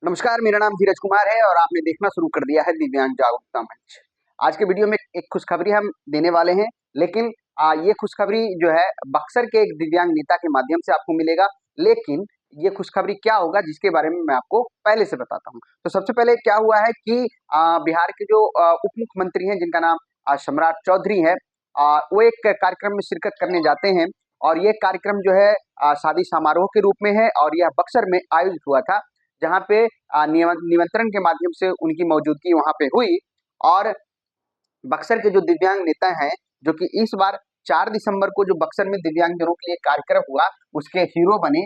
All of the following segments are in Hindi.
नमस्कार, मेरा नाम धीरज कुमार है और आपने देखना शुरू कर दिया है दिव्यांग जागरूकता मंच। आज के वीडियो में एक खुशखबरी हम देने वाले हैं, लेकिन ये खुशखबरी जो है बक्सर के एक दिव्यांग नेता के माध्यम से आपको मिलेगा। लेकिन ये खुशखबरी क्या होगा जिसके बारे में मैं आपको पहले से बताता हूँ। तो सबसे पहले क्या हुआ है कि बिहार के जो उप मुख्यमंत्री हैं जिनका नाम सम्राट चौधरी है, वो एक कार्यक्रम में शिरकत करने जाते हैं और ये कार्यक्रम जो है शादी समारोह के रूप में है और यह बक्सर में आयोजित हुआ था, जहाँ पे निमंत्रण के माध्यम से उनकी मौजूदगी वहां पे हुई। और बक्सर के जो दिव्यांग नेता हैं, जो कि इस बार 4 दिसंबर को जो बक्सर में दिव्यांगजनों के लिए कार्यक्रम हुआ उसके हीरो बने,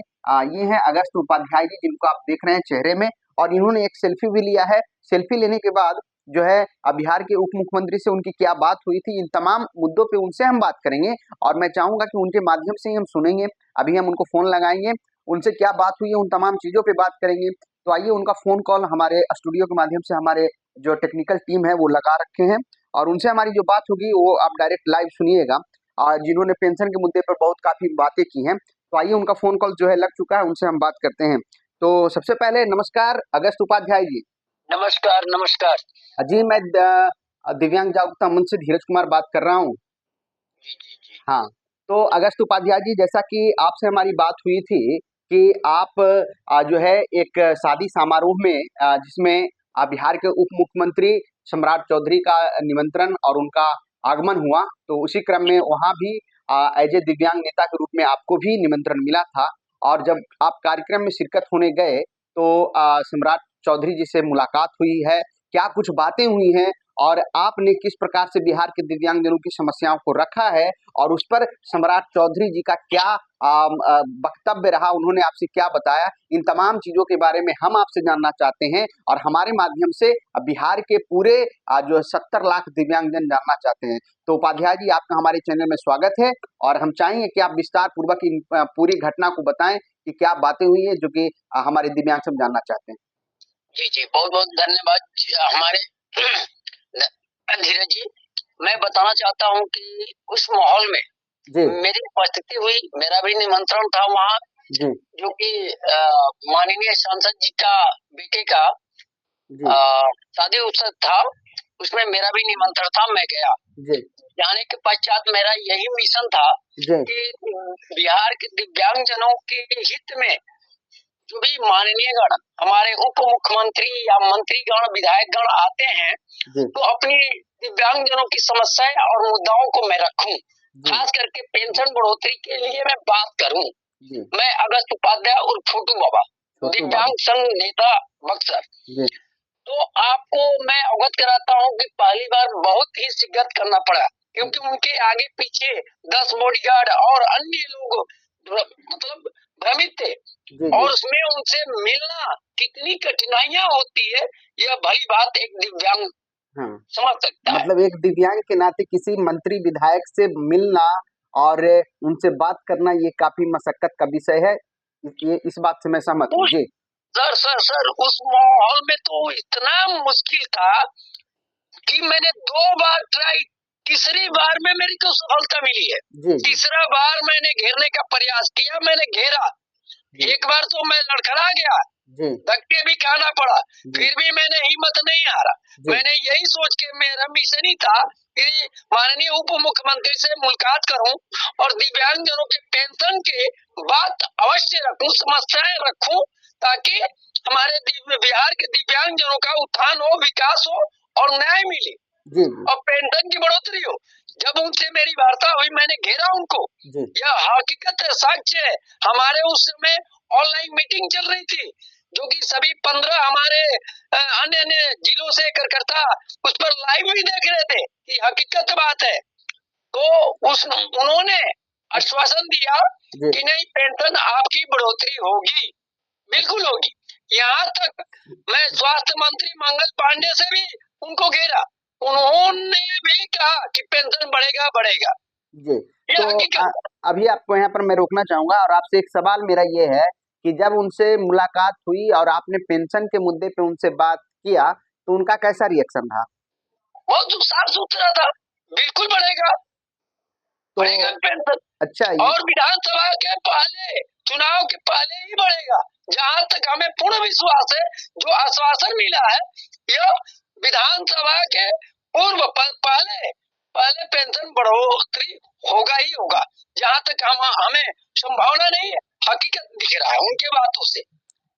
ये हैं अगस्त उपाध्याय जी, जिनको आप देख रहे हैं चेहरे में। और इन्होंने एक सेल्फी भी लिया है। सेल्फी लेने के बाद जो है बिहार के उप मुख्यमंत्री से उनकी क्या बात हुई थी, इन तमाम मुद्दों पे उनसे हम बात करेंगे और मैं चाहूंगा कि उनके माध्यम से ही हम सुनेंगे। अभी हम उनको फोन लगाएंगे, उनसे क्या बात हुई है उन तमाम चीजों पे बात करेंगे। तो आइए उनका फोन कॉल हमारे स्टूडियो के माध्यम से हमारे जो टेक्निकल टीम है वो लगा रखे हैं और उनसे हमारी जो बात होगी वो आप डायरेक्ट लाइव सुनिएगा। और जिन्होंने पेंशन के मुद्दे पर बहुत काफी बातें की हैं, तो आइए उनका फोन कॉल जो है लग चुका है, उनसे हम बात करते हैं। तो सबसे पहले नमस्कार अगस्त उपाध्याय जी। नमस्कार नमस्कार। जी, मैं दिव्यांग जागरूकता मंच से धीरज कुमार बात कर रहा हूँ। जी जी जी। हाँ, तो अगस्त उपाध्याय जी, जैसा कि आपसे हमारी बात हुई थी कि आप जो है एक शादी समारोह में जिसमें बिहार के उप मुख्यमंत्री सम्राट चौधरी का निमंत्रण और उनका आगमन हुआ, तो उसी क्रम में वहाँ भी एज ए दिव्यांग नेता के रूप में आपको भी निमंत्रण मिला था। और जब आप कार्यक्रम में शिरकत होने गए तो सम्राट चौधरी जी से मुलाकात हुई है, क्या कुछ बातें हुई हैं और आपने किस प्रकार से बिहार के दिव्यांगजनों की समस्याओं को रखा है और उस पर सम्राट चौधरी जी का क्या वक्तव्य रहा, उन्होंने आपसे क्या बताया, इन तमाम चीजों के बारे में हम आपसे जानना चाहते हैं और हमारे माध्यम से बिहार के पूरे जो 70 लाख दिव्यांगजन जानना चाहते हैं। तो उपाध्याय जी, आपका हमारे चैनल में स्वागत है और हम चाहेंगे कि आप विस्तार पूर्वक इन पूरी घटना को बताएं कि क्या बातें हुई है जो कि हमारे दिव्यांग सब जानना चाहते हैं। जी जी, बहुत बहुत धन्यवाद हमारे धीरज जी। मैं बताना चाहता हूँ कि उस माहौल में जी मेरी उपस्थिति हुई, मेरा भी निमंत्रण था वहाँ, जी जो कि माननीय सांसद जी का बेटे का जी शादी उत्सव था, उसमें मेरा भी निमंत्रण था, मैं गया। जी जाने के पश्चात मेरा यही मिशन था जी कि बिहार के दिव्यांगजनों के हित में जो भी माननीय गण हमारे उप मुख्यमंत्री या मंत्रीगण विधायकगण आते हैं, जी तो अपनी दिव्यांगजनों की समस्याएं और मुद्दाओं को मैं रखूं, जी खास करके पेंशन बढ़ोतरी के लिए मैं बात करूं। जी मैं अगस्त उपाध्याय और छोटू बाबा, छोटू बाबा। दिव्यांग संघ नेता बक्सर। जी तो आपको मैं अवगत कराता हूं कि पहली बार बहुत ही शिद्दत करना पड़ा, क्योंकि उनके आगे पीछे 10 बॉडीगार्ड और अन्य लोग मतलब भ्रमित थे जी और जी उसमें उनसे मिलना कितनी कठिनाइयां होती है, यह भली बात एक दिव्यांग हाँ, समझ सकता है। मतलब एक दिव्यांग के नाते किसी मंत्री विधायक से मिलना और उनसे बात करना ये काफी मशक्कत का विषय है। ये इस बात से मैं सहमत हूँ। उस जी सर उस माहौल में तो इतना मुश्किल था कि मैंने 2 बार ट्राई, तीसरी बार में मेरी को सफलता मिली है। जी जी तीसरा बार मैंने घेरने का प्रयास किया, मैंने घेरा। जी एक बार तो मैं लड़खड़ा गया, जी धक्के भी खाना पड़ा, जी फिर भी मैंने हिम्मत नहीं हारा। जी मैंने यही सोच के, मेरा मिशन ही था कि माननीय उप मुख्यमंत्री से मुलाकात करूं और दिव्यांगजनों के पेंशन के बात अवश्य रखूं, समस्याएं रखूं, ताकि हमारे बिहार के दिव्यांगजनों का उत्थान हो, विकास हो और न्याय मिले जी और पेंशन की बढ़ोतरी हो। जब उनसे मेरी वार्ता हुई, मैंने घेरा उनको। जी यह हकीकत है, साक्ष्य है। हमारे उस समय ऑनलाइन मीटिंग चल रही थी, जो कि सभी 15 हमारे अन्य अन्य जिलों से कार्यकर्ता उस पर लाइव भी देख रहे थे कि हकीकत बात है। तो उन्होंने आश्वासन दिया जी कि नहीं, पेंशन आपकी बढ़ोतरी होगी, बिल्कुल होगी। यहाँ तक मैं स्वास्थ्य मंत्री मंगल पांडे से भी उनको घेरा, उन्होंने भी कहा कि पेंशन बढ़ेगा बढ़ेगा। जी। ये तो हकीकत। अभी आपको यहाँ पर मैं रोकना चाहूंगा और आपसे एक सवाल मेरा ये है कि जब उनसे मुलाकात हुई और आपने पेंशन के मुद्दे पे उनसे बात किया तो उनका कैसा रिएक्शन था? बहुत साफ सुथरा था, बिल्कुल बढ़ेगा। तो बढ़ेगा पेंशन। अच्छा और विधानसभा के पहले, चुनाव के पहले ही बढ़ेगा। जहां तक हमें पूर्ण विश्वास है, जो आश्वासन मिला है, यह विधानसभा के पूर्व पहले पेंशन बढ़ोतरी होगा ही होगा। जहां तक हमें संभावना नहीं है, हकीकत दिख रहा है उनके बातों से।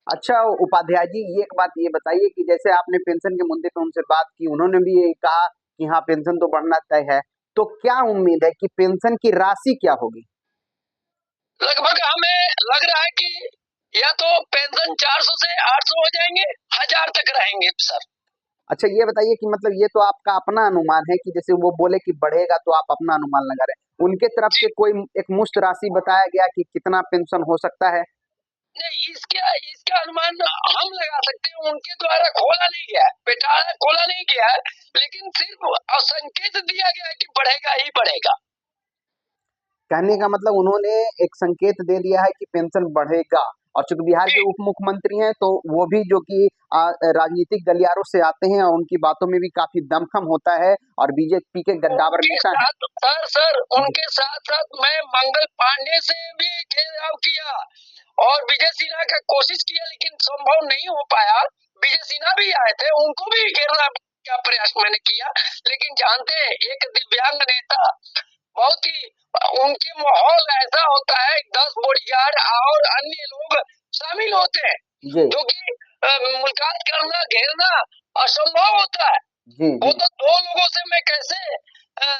अच्छा उपाध्याय जी, ये एक बात ये बताइए कि जैसे आपने पेंशन के मुद्दे पे उनसे बात की, उन्होंने भी ये कहा कि हाँ पेंशन तो बढ़ना तय है, तो क्या उम्मीद है कि पेंशन की राशि क्या होगी? लगभग हमें लग रहा है कि या तो पेंशन 400 से 800 हो जाएंगे, 1000 तक रहेंगे सर। अच्छा ये बताइए कि मतलब ये तो आपका अपना अनुमान है कि जैसे वो बोले कि बढ़ेगा तो आप अपना अनुमान लगा रहे हैं, उनके तरफ से कोई एक मुश्त राशि बताया गया कि कितना पेंशन हो सकता है? नहीं, इसका अनुमान हम लगा सकते हैं, उनके द्वारा खोला नहीं गया है, पेटारा खोला नहीं गया है, लेकिन सिर्फ संकेत दिया गया है कि बढ़ेगा ही बढ़ेगा। कहने का मतलब उन्होंने एक संकेत दे दिया है कि पेंशन बढ़ेगा, और चूंकि बिहार के उप मुख्यमंत्री हैं तो वो भी जो कि राजनीतिक गलियारों से आते हैं और उनकी बातों में भी काफी दमखम होता है, और बीजेपी के गद्दावर उनके नेता हैं। साथ सर उनके साथ साथ मैं मंगल पांडे से भी घेराव किया और विजय सिन्हा का कोशिश किया, लेकिन संभव नहीं हो पाया। विजय सिन्हा भी आए थे, उनको भी घेरना का प्रयास मैंने किया, लेकिन जानते हैं एक दिव्यांग नेता बहुत ही, उनके माहौल ऐसा होता है, 10 बॉडीगार्ड और अन्य लोग शामिल होते हैं, जी जो कि मुलाकात करना, घेरना असंभव होता है। जी वो जी। तो 2 लोगों से मैं कैसे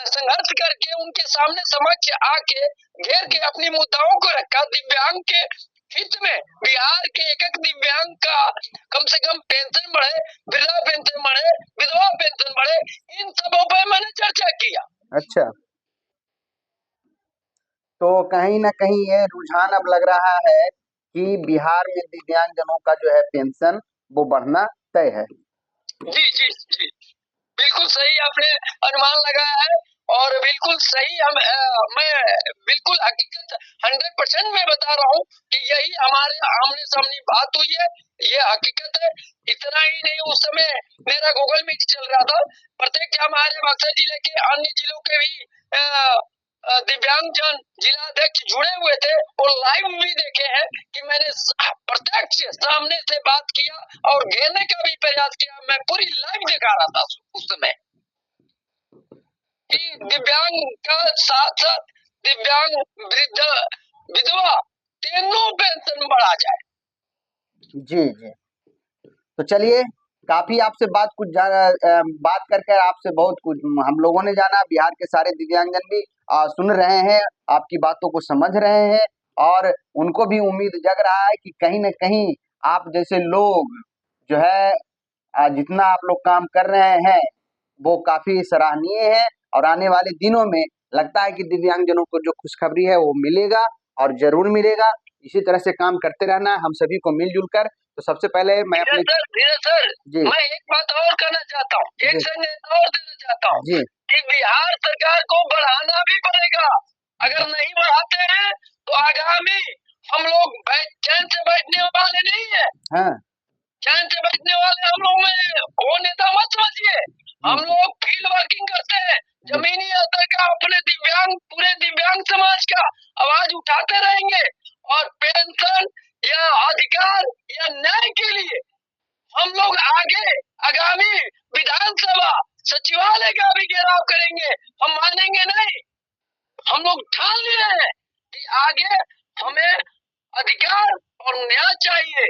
संघर्ष करके उनके सामने समक्ष आके घेर के अपनी मुद्दाओं को रखा। दिव्यांग के हित में बिहार के एक दिव्यांग का कम से कम पेंशन बढ़े, वृद्धा पेंशन बढ़े, विधवा पेंशन बढ़े, इन सबों पर मैंने चर्चा किया। अच्छा, तो कहीं ना कहीं ये रुझान अब लग रहा है कि बिहार में दिव्यांगजनों का जो है पेंशन वो बढ़ना तय है। जी जी जी, बिल्कुल सही आपने अनुमान लगाया है, और बिल्कुल सही मैं बिल्कुल हकीकत 100% मैं बता रहा हूँ कि यही हमारे आमने सामने बात हुई है, ये हकीकत है। इतना ही नहीं, उस समय मेरा गूगल मीट चल रहा था, प्रत्येक हमारे बक्सर जिले के अन्य जिलों के भी दिव्यांगजन जिला अध्यक्ष जुड़े हुए थे और लाइव भी देखे हैं कि मैंने प्रत्यक्ष सामने से बात किया और घेरने का भी प्रयास किया। मैं पूरी लाइव दिखा रहा था उस समय कि दिव्यांग का साथ साथ दिव्यांग, वृद्ध, विधवा, तीनों पेंशन बढ़ा जाए। जी जी। तो चलिए, काफी आपसे बात करके आपसे बहुत कुछ हम लोगों ने जाना, बिहार के सारे दिव्यांगजन भी सुन रहे हैं, आपकी बातों को समझ रहे हैं, और उनको भी उम्मीद जग रहा है कि कहीं न कहीं आप जैसे लोग जो है जितना आप लोग काम कर रहे हैं वो काफी सराहनीय है, और आने वाले दिनों में लगता है कि दिव्यांगजनों को जो खुशखबरी है वो मिलेगा, और जरूर मिलेगा। इसी तरह से काम करते रहना है हम सभी को मिलजुल कर। तो सबसे पहले मैं अपने धीरज सर, जी मैं एक बात और कहना चाहता हूँ, जी एक संदेश और देना चाहता हूँ जी कि बिहार सरकार को बढ़ाना भी पड़ेगा। अगर नहीं बढ़ाते हैं तो आगामी हम लोग चैन से बैठने वाले नहीं है, हाँ चैन से बैठने वाले हम लोग में वो नेता मत समझिए। हम लोग फील्ड वर्किंग करते हैं, जमीनी स्तर का अपने दिव्यांग, पूरे दिव्यांग समाज का आवाज उठाते रहेंगे, और पेंशन या अधिकार या न्याय के लिए हम लोग आगे आगामी विधानसभा सचिवालय का भी घेराव करेंगे। हम मानेंगे नहीं, हम लोग ठान लिए हैं कि आगे हमें अधिकार और न्याय चाहिए।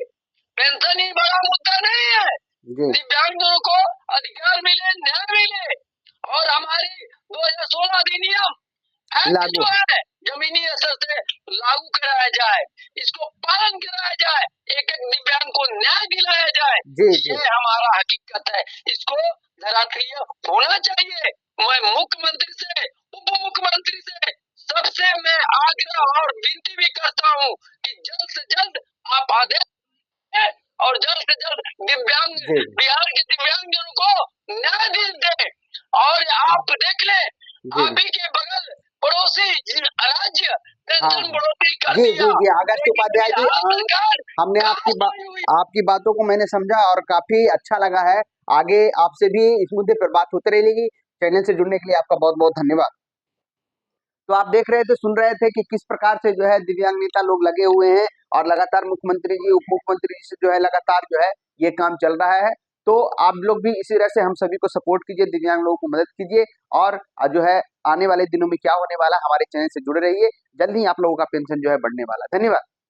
पेंशन ही बड़ा मुद्दा नहीं है, जी दिव्यांगजनों को अधिकार मिले, न्याय मिले, और हमारी 2016 अधिनियम एक्ट लागू जो है जमीनी स्तर से लागू कराया जाए, इसको पालन कराया जाए, एक एक दिव्यांग को न्याय दिलाया जाए। जी जी ये हमारा हकीकत है, इसको धरातलीय होना चाहिए। मैं मुख्यमंत्री से, उप मुख्यमंत्री से, सबसे मैं आग्रह और विनती भी करता हूँ कि जल्द से जल्द आप आदेश दें और जल्द से जल्द दिव्यांग, जी बिहार के दिव्यांगजनों को न्याय दें। और आप देख ले, जी आप ही के बगल पड़ोसी राज्य हाँ पेंशन हाँ बढ़ोतरी कर जी दिया, जी जी अगस्त लेकिन उपाध्याय जी, बिहार सरकार हमने कहाँ सोई हुई? आपकी बातों को मैंने समझा और काफी अच्छा लगा है। आगे आपसे भी इस मुद्दे पर बात होती रहेगी। चैनल से जुड़ने के लिए आपका बहुत बहुत धन्यवाद। तो आप देख रहे थे, सुन रहे थे कि किस प्रकार से जो है दिव्यांग नेता लोग लगे हुए हैं और लगातार मुख्यमंत्री जी, उप मुख्यमंत्री जी से जो है लगातार जो है ये काम चल रहा है। तो आप लोग भी इसी तरह से हम सभी को सपोर्ट कीजिए, दिव्यांग लोगों को मदद कीजिए और जो है आने वाले दिनों में क्या होने वाला, हमारे चैनल से जुड़े रहिए। जल्द ही आप लोगों का पेंशन जो है बढ़ने वाला है। धन्यवाद।